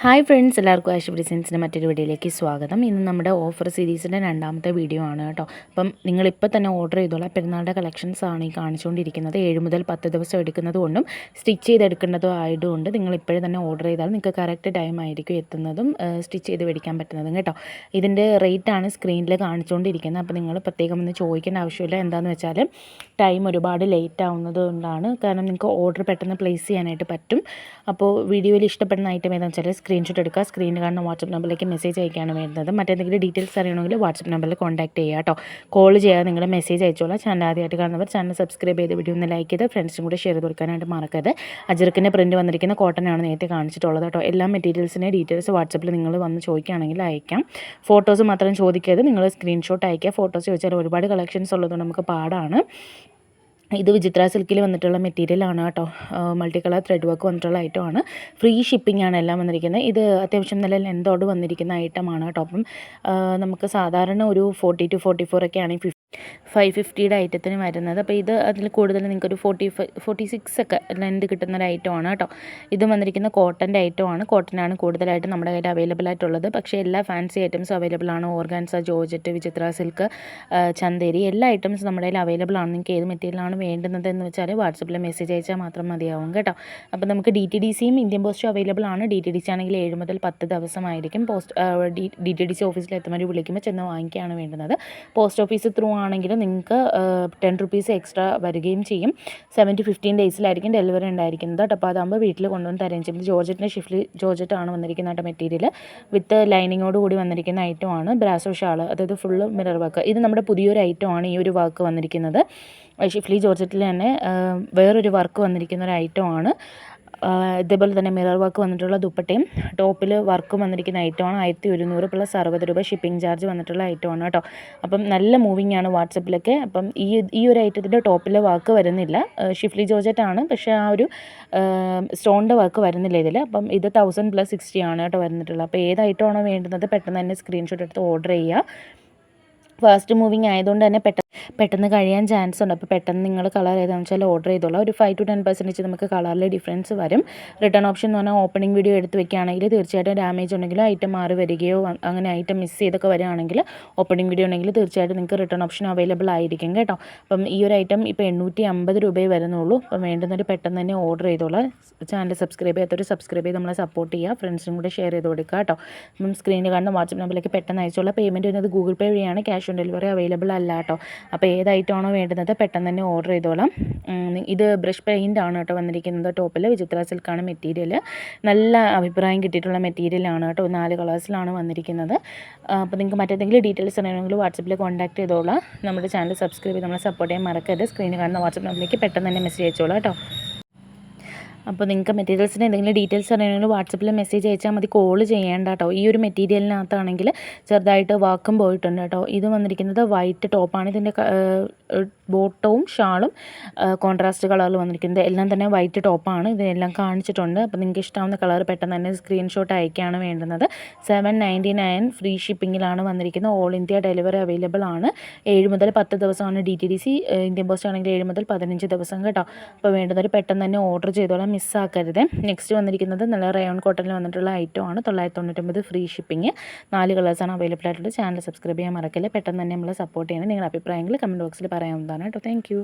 Hi friends, എല്ലാവർക്കും ash ഡിസൈൻസിൻ്റെ മറ്റൊരു വീഡിയോയിലേക്ക് സ്വാഗതം. ഇന്ന് നമ്മുടെ ഓഫർ സീരീസിൻ്റെ രണ്ടാമത്തെ വീഡിയോ ആണ് കേട്ടോ. അപ്പം നിങ്ങളിപ്പോൾ തന്നെ ഓർഡർ ചെയ്തോളാം. പെരുന്നാളുടെ കളക്ഷൻസ് ആണ് ഈ കാണിച്ചുകൊണ്ടിരിക്കുന്നത്. 7 മുതൽ 10 ദിവസം എടുക്കുന്നത് കൊണ്ടും സ്റ്റിച്ച് ചെയ്തെടുക്കേണ്ടതും ആയതുകൊണ്ട് നിങ്ങൾ ഇപ്പോഴും തന്നെ ഓർഡർ ചെയ്താൽ നിങ്ങൾക്ക് കറക്റ്റ് ടൈം ആയിരിക്കും എത്തുന്നതും സ്റ്റിച്ച് ചെയ്ത് മേടിക്കാൻ പറ്റുന്നതും കേട്ടോ. ഇതിൻ്റെ റേറ്റാണ് സ്ക്രീനിൽ കാണിച്ചുകൊണ്ടിരിക്കുന്നത്. അപ്പോൾ നിങ്ങൾ പ്രത്യേകം ഒന്ന് ചോദിക്കേണ്ട ആവശ്യമില്ല. എന്താണെന്ന് വെച്ചാൽ ടൈം ഒരുപാട് ലേറ്റ് ആവുന്നത് കൊണ്ടാണ്. കാരണം നിങ്ങൾക്ക് ഓർഡർ പെട്ടെന്ന് പ്ലേസ് ചെയ്യാനായിട്ട് പറ്റും. അപ്പോൾ വീഡിയോയിൽ ഇഷ്ടപ്പെടുന്ന ഐറ്റം ഏതാണെന്ന് വെച്ചാൽ സ്ക്രീൻഷോട്ട് എടുക്കുക. സ്ക്രീനിൽ കാണുന്ന വാട്സപ്പ് നമ്പറിലേക്ക് മെസ്സേജ് അയക്കുകയാണ് വേണ്ടത്. മറ്റെന്തെങ്കിലും ഡീറ്റെയിൽസ് അറിയണമെങ്കിൽ വാട്സപ്പ് നമ്പറിൽ കോൺടാക്ട് ചെയ്യുക കേട്ടോ. കോൾ ചെയ്യാതെ നിങ്ങൾ മെസ്സേജ് അയച്ചോളാം. ചാനൽ ആദ്യമായിട്ട് കാണുന്നവർ ചാനൽ സബ്സ്ക്രൈബ് ചെയ്ത് വീഡിയോ ഒന്ന് ലൈക്ക് ചെയ്ത് ഫ്രണ്ട്സും കൂടെ ഷെയർ ചെയ്ത് കൊടുക്കാനായിട്ട് മറക്കരുത്. അജർക്കിൻ്റെ പ്രിൻറ്റ് വന്നിരിക്കുന്ന കോട്ടൺ ആണ് നേരത്തെ കാണിച്ചിട്ടുള്ളത് കേട്ടോ. എല്ലാ മെറ്റീരിയൽസിൻ്റെ ഡീറ്റെയിൽസ് വാട്സപ്പിൽ നിങ്ങൾ വന്ന് ചോദിക്കുകയാണെങ്കിൽ അയക്കാം. ഫോട്ടോസ് മാത്രം ചോദിക്കരുത്, നിങ്ങൾ സ്ക്രീൻഷോട്ട് അയക്കുക. ഫോട്ടോസ് ചോദിച്ചാൽ ഒരുപാട് കളക്ഷൻസ് ഉള്ളതുകൊണ്ട് നമുക്ക് പാടാണ്. ഇത് വിചിത്ര സിൽക്കിൽ വന്നിട്ടുള്ള മെറ്റീരിയലാണ് കേട്ടോ. മൾട്ടി കളർ ത്രെഡ് വർക്ക് വന്നിട്ടുള്ള ഐറ്റമാണ്. ഫ്രീ ഷിപ്പിംഗ് ആണ് എല്ലാം വന്നിരിക്കുന്നത്. ഇത് അത്യാവശ്യം നല്ല ലെന്തോട് വന്നിരിക്കുന്ന ഐറ്റമാണ് കേട്ടോ. അപ്പം നമുക്ക് സാധാരണ ഒരു 40 to 44 ഒക്കെയാണ് 550യുടെ ഐറ്റത്തിന് വരുന്നത്. അപ്പോൾ ഇത് അതിൽ കൂടുതൽ നിങ്ങൾക്കൊരു 46 ഒക്കെ ലെന്ത് കിട്ടുന്നൊരു ഐറ്റമാണ് കേട്ടോ. ഇത് വന്നിരിക്കുന്ന കോട്ടൻ്റെ ഐറ്റമാണ്. കോട്ടനാണ് കൂടുതലായിട്ട് നമ്മുടെ കയ്യിൽ അവൈലബിൾ ആയിട്ടുള്ളത്. പക്ഷേ എല്ലാ ഫാൻസി ഐറ്റംസും അവൈലബിൾ ആണ്. ഓർഗാൻസ, ജോർജറ്റ്, വിചിത്ര സിൽക്ക്, ചന്തേരി എല്ലാ ഐറ്റംസും നമ്മുടെ കയ്യിൽ അവൈലബിൾ ആണ്. നിങ്ങൾക്ക് ഏത് മെറ്റീരിയലാണ് വേണ്ടുന്നതെന്ന് വെച്ചാൽ വാട്സപ്പിൽ മെസ്സേജ് അയച്ചാൽ മാത്രം മതിയാവും കേട്ടോ. അപ്പോൾ നമുക്ക് DTDCയും ഇന്ത്യൻ പോസ്റ്റും അവൈലബിൾ ആണ്. DTDC ആണെങ്കിൽ 7 മുതൽ 10 ദിവസമായിരിക്കും. DTDC ഓഫീസിൽ എത്തുമ്പോൾ വിളിക്കുമ്പോൾ ചെന്ന് വാങ്ങിക്കുകയാണ് വേണ്ടുന്നത്. പോസ്റ്റ് ഓഫീസ് ത്രൂ ആണെങ്കിൽ നിങ്ങൾക്ക് 10 റുപ്പീസ് എക്സ്ട്രാ വരികയും ചെയ്യും. 7 to 15 ഡേയ്സിലായിരിക്കും ഡെലിവറി ഉണ്ടായിരിക്കുന്നത് കേട്ടോ. അപ്പോൾ അതാകുമ്പോൾ വീട്ടിൽ കൊണ്ടുവന്ന് തരുകയും ചെയ്യും. ജോർജറ്റിൻ്റെ ജോർജറ്റാണ് വന്നിരിക്കുന്ന കേട്ടോ. മെറ്റീരിയൽ വിത്ത് ലൈനിങ്ങോട് കൂടി വന്നിരിക്കുന്ന ഐറ്റമാണ്. ബ്രാസോ ഷാൾ, അതായത് ഫുള്ള് മിറർ വർക്ക്. ഇത് നമ്മുടെ പുതിയൊരു ഐറ്റമാണ് ഈ ഒരു വർക്ക് വന്നിരിക്കുന്നത്. ഷിഫ്ലി ജോർജറ്റിൽ തന്നെ വേറൊരു വർക്ക് വന്നിരിക്കുന്ന ഒരു ഐറ്റമാണ്. ഇതേപോലെ തന്നെ മിറർ വർക്ക് വന്നിട്ടുള്ള ദുപ്പട്ടയും ടോപ്പിൽ വർക്കും വന്നിരിക്കുന്ന ഐറ്റമാണ്. 1100 പ്ലസ് 60 രൂപ ഷിപ്പിംഗ് ചാർജ് വന്നിട്ടുള്ള ഐറ്റമാണ് കേട്ടോ. അപ്പം നല്ല മൂവിങ് ആണ് വാട്സപ്പിലൊക്കെ. അപ്പം ഈ ഒരു ഐറ്റത്തിൻ്റെ ടോപ്പിൽ വർക്ക് വരുന്നില്ല. ഷിഫ്ലി ജോർജറ്റാണ്, പക്ഷേ ആ ഒരു സ്റ്റോണിൻ്റെ വർക്ക് വരുന്നില്ല ഇതിൽ. അപ്പം ഇത് 1000+60 ആണ് കേട്ടോ വന്നിട്ടുള്ളത്. അപ്പോൾ ഏത് ഐറ്റമാണോ വേണ്ടുന്നത് പെട്ടെന്ന് തന്നെ സ്ക്രീൻഷോട്ട് എടുത്ത് ഓർഡർ ചെയ്യുക. ഫാസ്റ്റ് മൂവിങ് ആയതുകൊണ്ട് തന്നെ പെട്ടെന്ന് കഴിയാൻ ചാൻസ് ഉണ്ട്. അപ്പോൾ പെട്ടെന്ന് നിങ്ങൾ കളർ ഏതാണെന്ന് വെച്ചാൽ ഓർഡർ ചെയ്തോളാം. ഒരു 5 to 10% നമുക്ക് കളറിൽ ഡിഫറൻസ് വരും. റിട്ടേൺ ഓപ്ഷൻ എന്ന് പറഞ്ഞാൽ ഓപ്പണിംഗ് വീഡിയോ എടുത്ത് വെക്കുകയാണെങ്കിൽ തീർച്ചയായിട്ടും ഡാമേജ് ഉണ്ടെങ്കിലോ ഐറ്റം മാറി വരികയോ അങ്ങനെ ഐറ്റം മിസ് ചെയ്തൊക്കെ വരികയാണെങ്കിൽ ഓപ്പണിംഗ് വീഡിയോ ഉണ്ടെങ്കിൽ തീർച്ചയായിട്ടും നിങ്ങൾക്ക് റിട്ടേൺ ഓപ്ഷൻ അവൈലബിൾ ആയിരിക്കും കേട്ടോ. അപ്പം ഈ ഒരു ഐറ്റം ഇപ്പോൾ 850 രൂപയെ വരുന്നുള്ളൂ. അപ്പം വേണ്ടുന്നൊരു പെട്ടെന്ന് തന്നെ ഓർഡർ ചെയ്തോളാം. ചാനൽ സബ്സ്ക്രൈബ് ചെയ്യാത്തൊരു സബ്സ്ക്രൈബ് ചെയ്ത് നമ്മളെ സപ്പോർട്ട് ചെയ്യുക. ഫ്രണ്ട്സിനും കൂടെ ഷെയർ ചെയ്ത് കൊടുക്കുക കേട്ടോ. അപ്പം സ്ക്രീനിൽ കാണുന്ന വാട്സപ്പ് നമ്പറിലേക്ക് പെട്ടെന്ന് അയച്ചോളാം. പേയ്മെൻറ്റ് വരുന്നത് ഗൂഗിൾ പേ വഴിയാണ്. ക്യാഷ് ഓൺ ഡെലിവറി അവൈലബിൾ അല്ല കേട്ടോ. അപ്പോൾ ഏത് ഐറ്റമാണോ വേണ്ടുന്നത് പെട്ടെന്ന് തന്നെ ഓർഡർ ചെയ്തോളാം. ഇത് ബ്രഷ് പെയിൻ്റ് ആണ് കേട്ടോ വന്നിരിക്കുന്നത്. ടോപ്പിൽ വിചിത്ര സിൽക്കാണ് മെറ്റീരിയൽ. നല്ല അഭിപ്രായം കിട്ടിയിട്ടുള്ള മെറ്റീരിയലാണ് കേട്ടോ. 4 കളേഴ്സിലാണ് വന്നിരിക്കുന്നത്. അപ്പോൾ നിങ്ങൾക്ക് മറ്റേതെങ്കിലും ഡീറ്റെയിൽസ് അറിയണമെങ്കിൽ വാട്സപ്പിൽ കോൺടാക്ട് ചെയ്തോളാം. നമ്മുടെ ചാനൽ സബ്സ്ക്രൈബ് ചെയ്ത് നമ്മളെ സപ്പോർട്ട് ചെയ്യാൻ മറക്കരുത്. സ്ക്രീനിൽ കാണുന്ന വാട്സപ്പ് നമ്പറിലേക്ക് പെട്ടെന്ന് തന്നെ മെസ്സേജ് അയച്ചോളാം കേട്ടോ. അപ്പോൾ നിങ്ങൾക്ക് മെറ്റീരിയൽസിന് എന്തെങ്കിലും ഡീറ്റെയിൽസ് അറിയണമെങ്കിൽ വാട്സപ്പിൽ മെസ്സേജ് അയച്ചാൽ മതി, കോൾ ചെയ്യേണ്ട കേട്ടോ. ഈ ഒരു മെറ്റീരിയലിനകത്താണെങ്കിൽ ചെറുതായിട്ട് വാക്കും പോയിട്ടുണ്ട് കേട്ടോ. ഇത് വന്നിരിക്കുന്നത് വൈറ്റ് ടോപ്പാണ്. ഇതിൻ്റെ ബോട്ടവും ഷാളും കോൺട്രാസ്റ്റ് കളറിൽ വന്നിരിക്കുന്നത്. എല്ലാം തന്നെ വൈറ്റ് ടോപ്പാണ്. ഇതിനെല്ലാം കാണിച്ചിട്ടുണ്ട്. അപ്പോൾ നിങ്ങൾക്ക് ഇഷ്ടമാവുന്ന കളർ പെട്ടെന്ന് തന്നെ സ്ക്രീൻഷോട്ട് അയക്കുകയാണ് വേണ്ടുന്നത്. 799 ഫ്രീ ഷിപ്പിങ്ങിലാണ് വന്നിരിക്കുന്നത്. ഓൾ ഇന്ത്യ ഡെലിവറി അവൈലബിൾ ആണ്. 7 മുതൽ 10 ദിവസമാണ് DTDC. ഇന്ത്യൻ പോസ്റ്റ് ആണെങ്കിൽ 7 മുതൽ 15 ദിവസം കേട്ടോ. അപ്പോൾ വേണ്ടുന്നവർ പെട്ടെന്ന് തന്നെ ഓർഡർ ചെയ്തോളാം, മിസ്സാക്കരുത്. നെക്സ്റ്റ് വന്നിരിക്കുന്നത് നല്ല റയോൺ കോട്ടണിൽ വന്നിട്ടുള്ള ഐറ്റമാണ്. 999 ഫ്രീ ഷിപ്പിംഗ്. 4 കളേഴ്സാണ് അവൈലബിൾ ആയിട്ടുള്ളത്. ചാനൽ സബ്സ്ക്രൈബ് ചെയ്യാൻ മറക്കല്ലേ. പെട്ടെന്ന് തന്നെ നമ്മളെ സപ്പോർട്ട് ചെയ്യണം. നിങ്ങളുടെ അഭിപ്രായങ്ങൾ കമൻറ്റ് ബോക്സിൽ പറയാവുന്നതാണ് കേട്ടോ. Thank you.